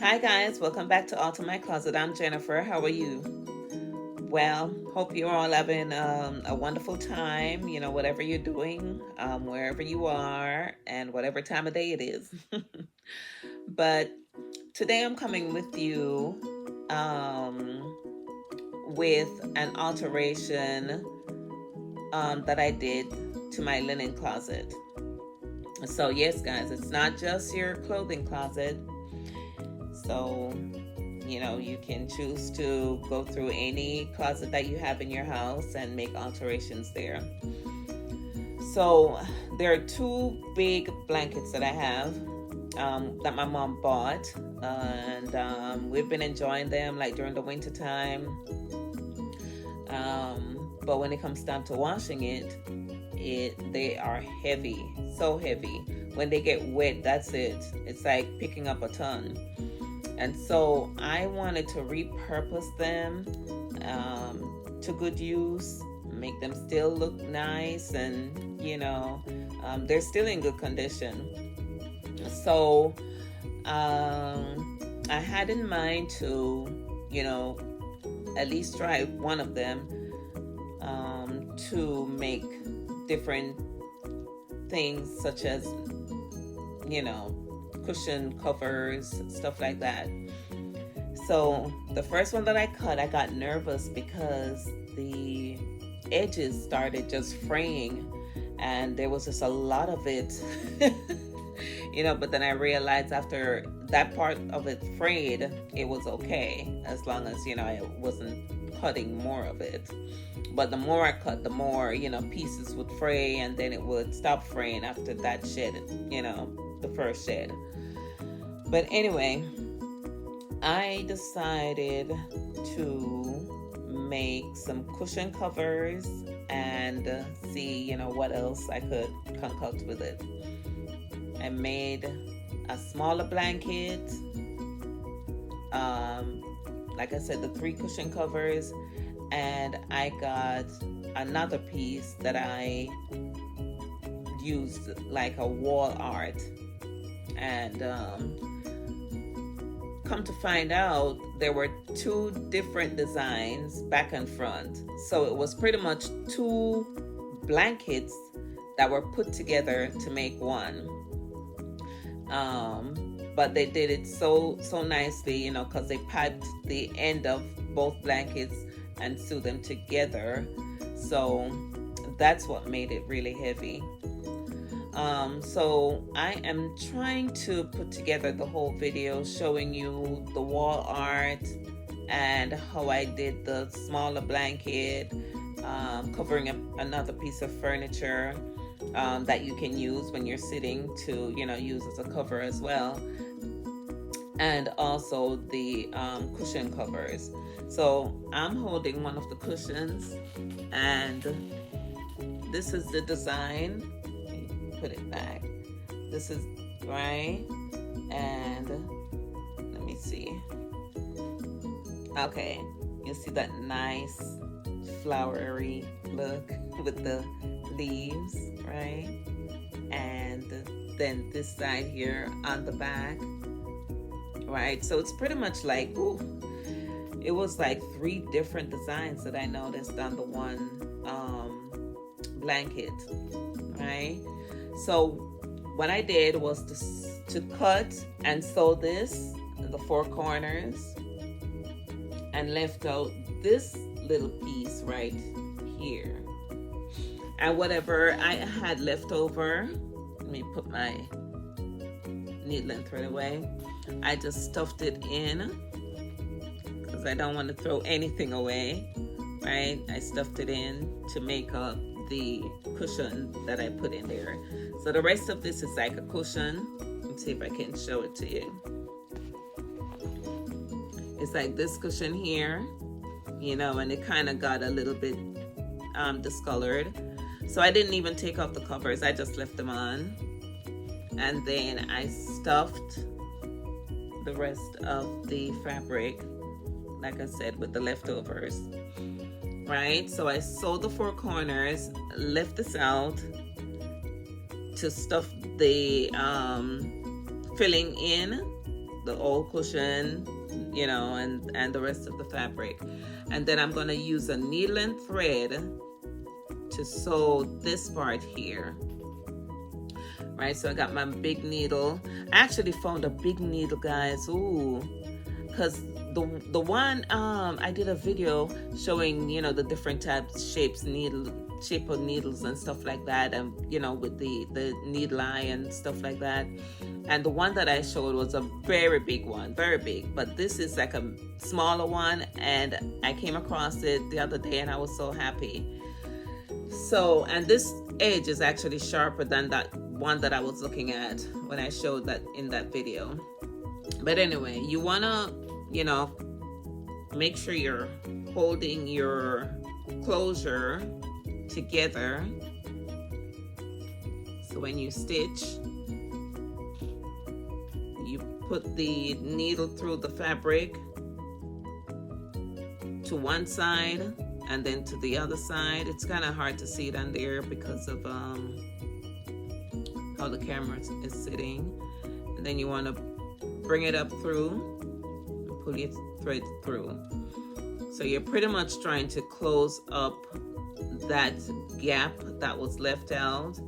Hi guys, welcome back to Alter My Closet. I'm Jennifer. How are you? Well, hope you're all having a wonderful time, whatever you're doing, wherever you are, and whatever time of day it is. But today I'm coming with you with an alteration that I did to my linen closet. So, yes, guys, it's not just your clothing closet. So, you can choose to go through any closet that you have in your house and make alterations there. So, there are two big blankets that I have that my mom bought, and we've been enjoying them like during the winter time. But when it comes down to washing it, they are heavy, so heavy. When they get wet, that's it. It's like picking up a ton. And so I wanted to repurpose them to good use, make them still look nice, and they're still in good condition. So I had in mind to at least try one of them to make different things, such as cushion covers, stuff like that. So the first one that I cut, I got nervous because the edges started just fraying and there was just a lot of it. But then I realized after that part of it frayed, it was okay, as long as I wasn't cutting more of it. But the more I cut, the more pieces would fray, and then it would stop fraying after that shed, the first shed. But anyway, I decided to make some cushion covers and see what else I could concoct with it. I made a smaller blanket, like I said, the 3 cushion covers, and I got another piece that I used like a wall art. And come to find out, there were 2 different designs back and front. So it was pretty much 2 blankets that were put together to make one. But they did it so nicely, because they packed the end of both blankets and sew them together. So that's what made it really heavy. So I am trying to put together the whole video showing you the wall art and how I did the smaller blanket, covering up another piece of furniture that you can use when you're sitting to use as a cover as well, and also the cushion covers. So I'm holding one of the cushions, and this is the design. Put it back. This is right, and let me see. Okay, you see that nice flowery look with the leaves, right? And then this side here on the back, right? So it's pretty much like, it was like 3 different designs that I noticed on the one blanket, right? So what I did was to cut and sew this in the 4 corners and left out this little piece right here. And whatever I had left over, let me put my needle and thread away. I just stuffed it in because I don't want to throw anything away, right? I stuffed it in to make up the cushion that I put in there. So the rest of this is like a cushion. Let's see if I can show it to you. It's like this cushion here, and it kind of got a little bit discolored. So I didn't even take off the covers. I just left them on. And then I stuffed the rest of the fabric, like I said, with the leftovers. Right, so I sewed the 4 corners, left this out to stuff the filling in, the old cushion, you know, and the rest of the fabric. And then I'm going to use a needle and thread to sew this part here. Right, so I got my big needle. I actually found a big needle, guys. Ooh, because the one I did a video showing, you know, the different types, shape of needles and stuff like that, and you know, with the needle eye and stuff like that. And the one that I showed was a very big one, very big. But this is like a smaller one, and I came across it the other day and I was so happy. So, and this edge is actually sharper than that one that I was looking at when I showed that in that video. But anyway, you wanna, you know, make sure you're holding your closure together. So when you stitch, you put the needle through the fabric to one side and then to the other side. It's kind of hard to see it on there because of how the camera is sitting. And then you want to bring it up through and pull your thread through. So you're pretty much trying to close up that gap that was left out.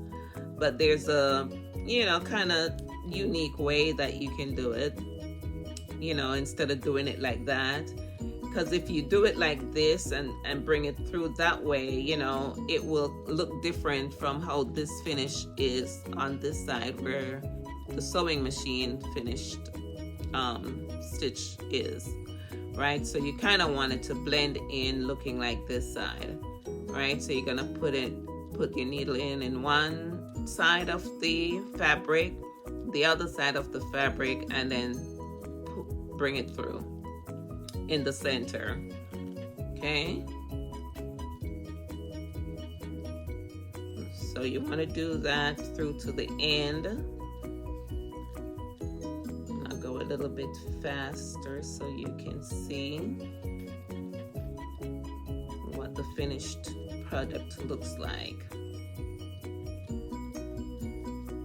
But there's a, you know, kind of unique way that you can do it, you know, instead of doing it like that. Because if you do it like this and bring it through that way, you know, it will look different from how this finish is on this side where the sewing machine finished stitch is, right? So you kind of want it to blend in looking like this side, right? So you're gonna put your needle in one side of the fabric, the other side of the fabric, and then bring it through in the center. Okay, so you want to do that through to the end. I'll go a little bit faster so you can see what the finished product looks like.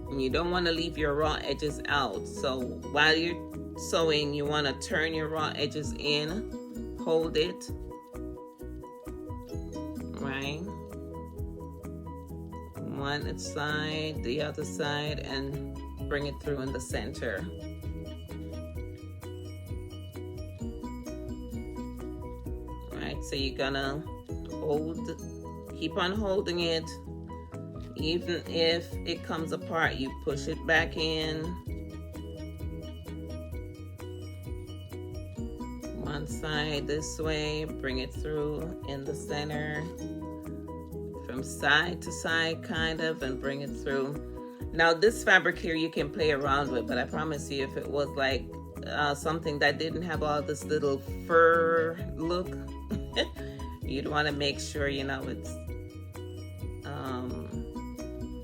And you don't want to leave your raw edges out, so while you're sewing, you want to turn your raw edges in, hold it, right? One side, the other side, and bring it through in the center. Right, so you're gonna keep on holding it. Even if it comes apart, you push it back in. One side this way, bring it through in the center, from side to side kind of, and bring it through. Now this fabric here you can play around with, but I promise you if it was like something that didn't have all this little fur look, you'd want to make sure, you know, it's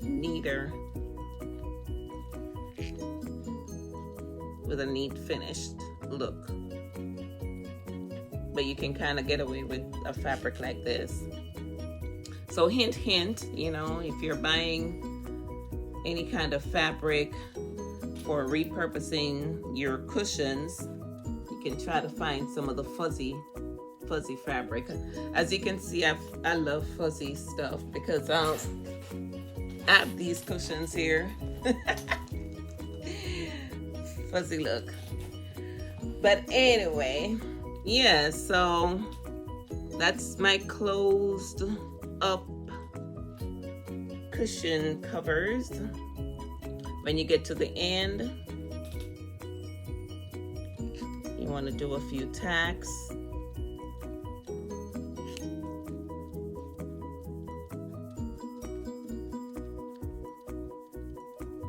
neater with a neat finished look. But you can kind of get away with a fabric like this. So hint, hint, you know, if you're buying any kind of fabric for repurposing your cushions, you can try to find some of the fuzzy fabric. As you can see, I love fuzzy stuff because I have these cushions here. Fuzzy look. But anyway, yeah, so that's my closed up cushion covers. When you get to the end, you want to do a few tacks.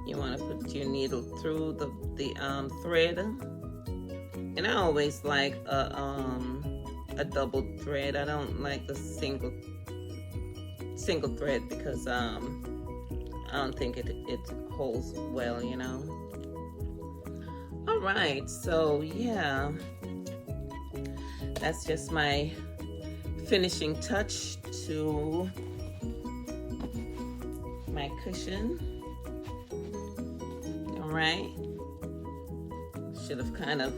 You want to put your needle through the thread. And I always like a double thread. I don't like the single thread because I don't think it holds well, you know. All right, so yeah, that's just my finishing touch to my cushion. All right, should have kind of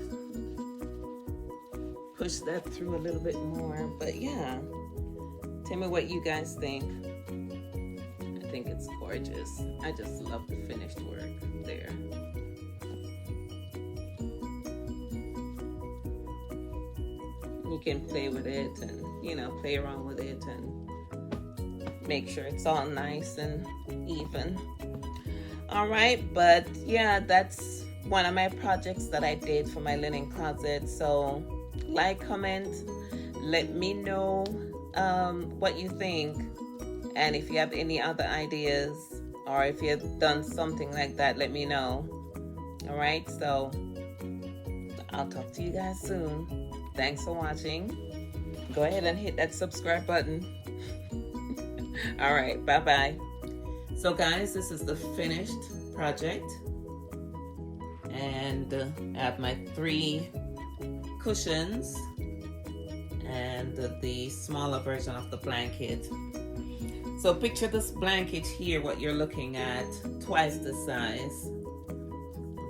pushed that through a little bit more, but yeah, tell me what you guys think. I think it's gorgeous. I just love the finished work there. You can play with it and, you know, play around with it and make sure it's all nice and even. All right, but yeah, that's one of my projects that I did for my linen closet. So like, comment, let me know what you think, and if you have any other ideas or if you've done something like that, let me know. All right, so I'll talk to you guys soon. Thanks for watching. Go ahead and hit that subscribe button. All right, bye-bye. So guys, this is the finished project, and I have my 3 cushions and the smaller version of the blanket. So picture this blanket here, what you're looking at, twice the size.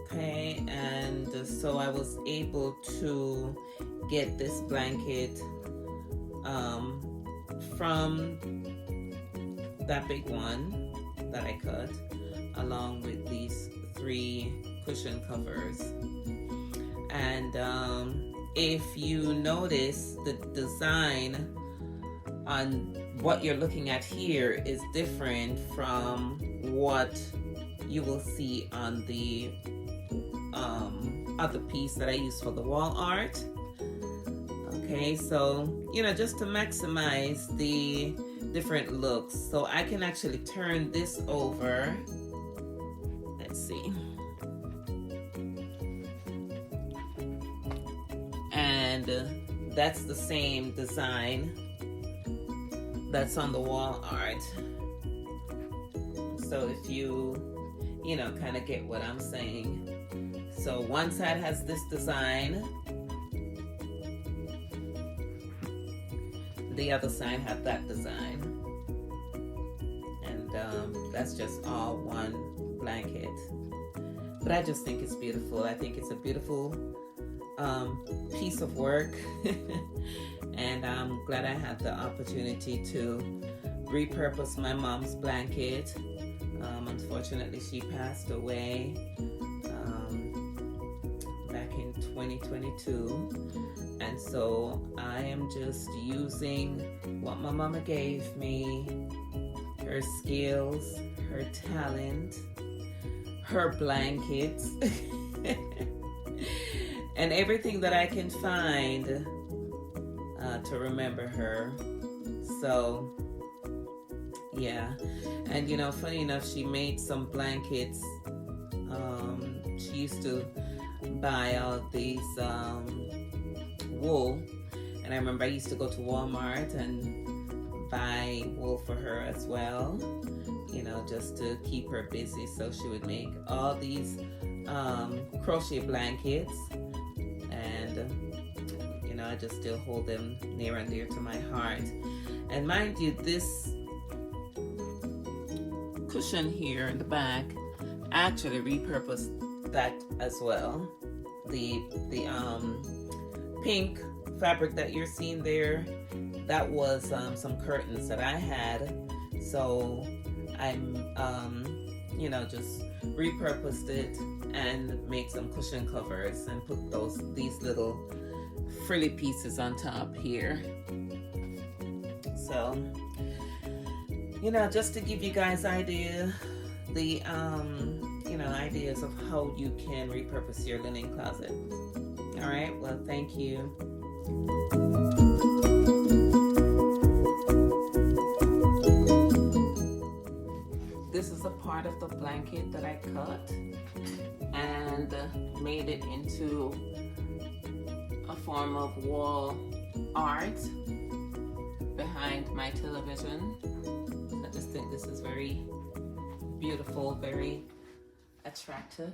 Okay, and so I was able to get this blanket from that big one that I cut, along with these 3 cushion covers. And if you notice, the design on what you're looking at here is different from what you will see on the other piece that I used for the wall art. Okay, so, you know, just to maximize the different looks. So I can actually turn this over. Let's see. And that's the same design that's on the wall art. So if you know, kind of get what I'm saying. So one side has this design, the other side have that design, and that's just all one blanket. But I just think it's beautiful. I think it's a beautiful piece of work. And I'm glad I had the opportunity to repurpose my mom's blanket. Unfortunately, she passed away back in 2022, and so I am just using what my mama gave me, her skills, her talent, her blankets, and everything that I can find to remember her. So yeah, and you know, funny enough, she made some blankets. She used to buy all these wool, and I remember I used to go to Walmart and buy wool for her as well, you know, just to keep her busy. So she would make all these crochet blankets, and you know, I just still hold them near and dear to my heart. And mind you, this cushion here in the back, actually repurposed that as well. The pink fabric that you're seeing there, that was some curtains that I had. So I'm you know, just repurposed it and made some cushion covers and put these little frilly pieces on top here. So, you know, just to give you guys idea, the you know, ideas of how you can repurpose your linen closet. All right, well, thank you. This is a part of the blanket that I cut and made it into a form of wall art behind my television. I just think this is very beautiful, very attractive.